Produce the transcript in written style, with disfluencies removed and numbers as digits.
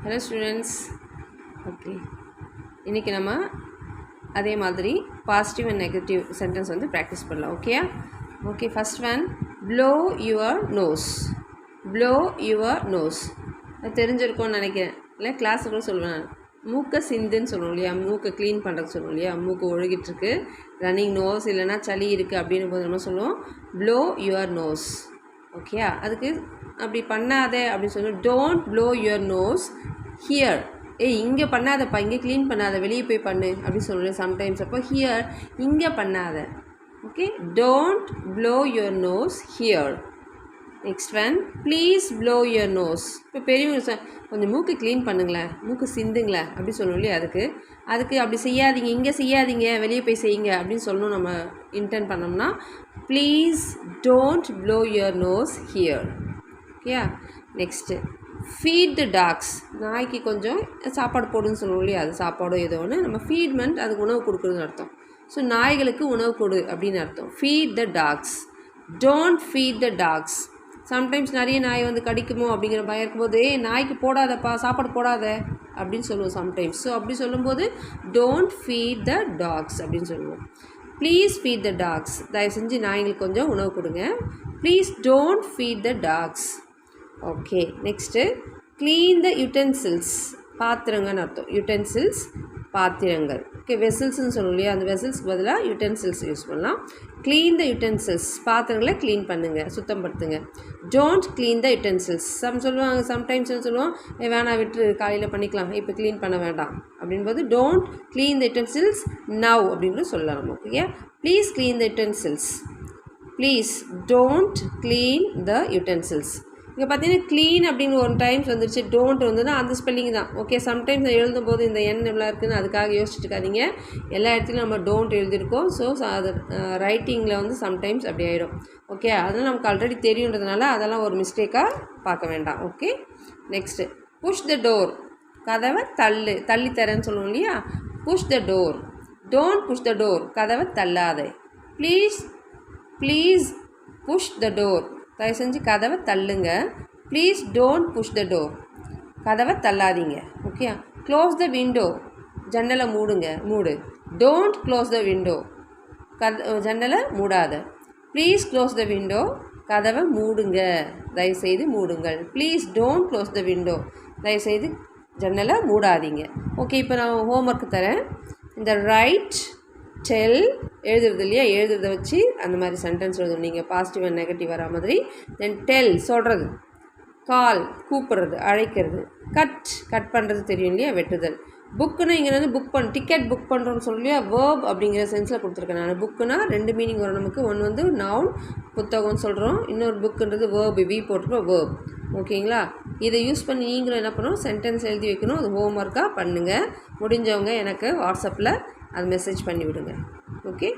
Hello students. Okay. இன்னைக்கு நம்ம அதே மாதிரி பாசிட்டிவ் அண்ட் நெகட்டிவ் சென்டென்ஸ் வந்து ப்ராக்டிஸ் பண்ணலாம். ஓகேயா? Okay, first one, blow your nose. blow your nose. அது தெரிஞ்சிருக்கும்னு நினைக்கிறேன். இல்லை கிளாஸில் கூட சொல்லுவேன் நான். மூக்கை சிந்துன்னு சொல்லுவோம் இல்லையா, மூக்கை க்ளீன் பண்ணுறதுக்கு சொல்லுவோம் இல்லையா, மூக்கு ஒழுகிட்டுருக்கு, ரன்னிங் நோஸ் இல்லைனா சளி இருக்குது அப்படின்னு போது நம்ம சொல்லுவோம் blow your nose. ஓகேயா? அதுக்கு அப்படி பண்ணாதே அப்படின்னு சொல்லுவோம், don't blow your nose here. இங்கே பண்ணாதப்பா, இங்கே க்ளீன் பண்ணாத, வெளியே போய் பண்ணு அப்படின்னு சொல்லுவேன் சம்டைம்ஸ். அப்போ ஹியர் இங்கே பண்ணாத. Okay, don't blow your nose here. Next one, please blow your nose. இப்போ பெரியவங்க கொஞ்சம் மூக்கு க்ளீன் பண்ணுங்களேன், மூக்கு சிந்துங்களேன் அப்படி சொல்லணும் இல்லையா, அதுக்கு அப்படி செய்யாதீங்க, இங்கே செய்யாதீங்க, வெளியே போய் செய்யுங்க அப்படின்னு சொல்லணும். நம்ம இன்டென்ட் பண்ணோம்னா please don't blow your nose here. ஓகேயா? Next, feet the tax. நாய்க்கு கொஞ்சம் சாப்பாடு போடுன்னு சொல்லுவோம் இல்லையா, அது சாப்பாடோ ஏதோ ஒன்று, நம்ம ஃபீட்மெண்ட் அதுக்கு உணவு கொடுக்குறதுன்னு அர்த்தம். ஸோ நாய்களுக்கு உணவு கொடு அப்படின்னு அர்த்தம். Feed the dogs, don't feed the dogs. Sometimes நிறைய நாய் வந்து கடிக்குமோ அப்படிங்கிற பயம் இருக்கும்போது, நாய்க்கு போடாதப்பா, சாப்பாடு போடாத அப்படின்னு சொல்லுவோம் சம்டைம்ஸ். ஸோ அப்படி சொல்லும்போது டோன்ட் ஃபீட் த டாக்ஸ் அப்படின்னு சொல்லுவோம். Please feed the dogs. தயவு செஞ்சு நாய்களுக்கு கொஞ்சம் உணவு கொடுங்க. Please don't feed the dogs. Okay, next, clean the utensils. பாத்திரங்கன்னு அர்த்தம். யுட்டென்சில்ஸ் பாத்திரங்கள். ஓகே, வெசல்ஸ்ன்னு சொல்லுவோம் இல்லையா, அந்த வெசல்ஸ்க்கு பதிலாக யுட்டென்சில்ஸ் யூஸ் பண்ணலாம். Clean the utensils. பாத்திரங்களை க்ளீன் பண்ணுங்கள், சுத்தப்படுத்துங்க. Don't clean the utensils. சொல்லுவாங்க சம்டைம்ஸ் சொல்லுவோம், வேணாம் விட்டு காலையில் பண்ணிக்கலாம், இப்போ க்ளீன் பண்ண வேண்டாம் அப்படின்போது don't clean the utensils now அப்படின்னு சொல்லலாம் நம்ம. Okay, please clean the utensils. Please don't clean the utensils. இங்கே பார்த்தீங்கன்னா க்ளீன் அப்படின்னு ஒரு டைம்ஸ் வந்துருச்சு, டோன்ட் வந்துன்னா அந்த ஸ்பெல்லிங் தான். ஓகே, சம்டைம்ஸ் நான் எழுதும்போது இந்த என் எவ்வளோ இருக்குதுன்னு அதுக்காக யோசிச்சுட்டு இருக்காதீங்க. எல்லா இடத்துலையும் நம்ம டோன்ட் எழுதியிருக்கோம். ஸோ அது ரைட்டிங்கில் வந்து சம்டைம்ஸ் அப்படி ஆகிடும். ஓகே, அதெல்லாம் நமக்கு ஆல்ரெடி தெரியுன்றதுனால அதெல்லாம் ஒரு மிஸ்டேக்காக பார்க்க வேண்டாம். Okay, next, push the door. கதவை தள்ளித்தரேன்னு சொல்லுவோம் இல்லையா, push the door. Don't push the door. கதவை தள்ளாதே. Please push the door. தயவு செஞ்சு கதவை தள்ளுங்க. Please don't push the door. கதவை தள்ளாதீங்க. Okay, close the window. ஜன்னலை மூடு. Don't close the window. ஜன்னலை மூடாத. Please close the window. கதவை மூடுங்க, தயவுசெய்து மூடுங்கள். Please don't close the window. தயவுசெய்து ஜன்னலை மூடாதீங்க. ஓகே, இப்போ நான் ஹோம்ஒர்க்கு தரேன். இந்த ரைட், டெல் எழுதுறது இல்லையா, எழுதுறத வச்சு அந்த மாதிரி சென்டென்ஸ் எழுதணும் நீங்கள், பாசிட்டிவ் அண்ட் நெகட்டிவ் வரா மாதிரி. தென் டெல் சொல்கிறது, கால் கூப்பிட்றது, அழைக்கிறது, கட் பண்ணுறது தெரியும் இல்லையா, வெட்டுதல். புக்குன்னா இங்கே வந்து டிக்கெட் புக் பண்ணுறோன்னு சொல்லி இல்லையா, வேர்ப் அப்படிங்கிற சென்ஸில் கொடுத்துருக்கேன் நான். புக்குனா ரெண்டு மீனிங் வரும் நமக்கு. ஒன்று வந்து நவுன் புத்தகம்னு சொல்கிறோம், இன்னொரு புக்குன்றது வேர்ப், வி போட்டுருக்கோம் வேர்ப். ஓகேங்களா? இதை யூஸ் பண்ணி நீங்களும் என்ன பண்ணணும், சென்டென்ஸ் எழுதி வைக்கணும். அது ஹோம்ஒர்க்காக பண்ணுங்கள். முடிஞ்சவங்க எனக்கு வாட்ஸ்அப்பில் அது மெசேஜ் பண்ணி விடுங்க. ஓகே.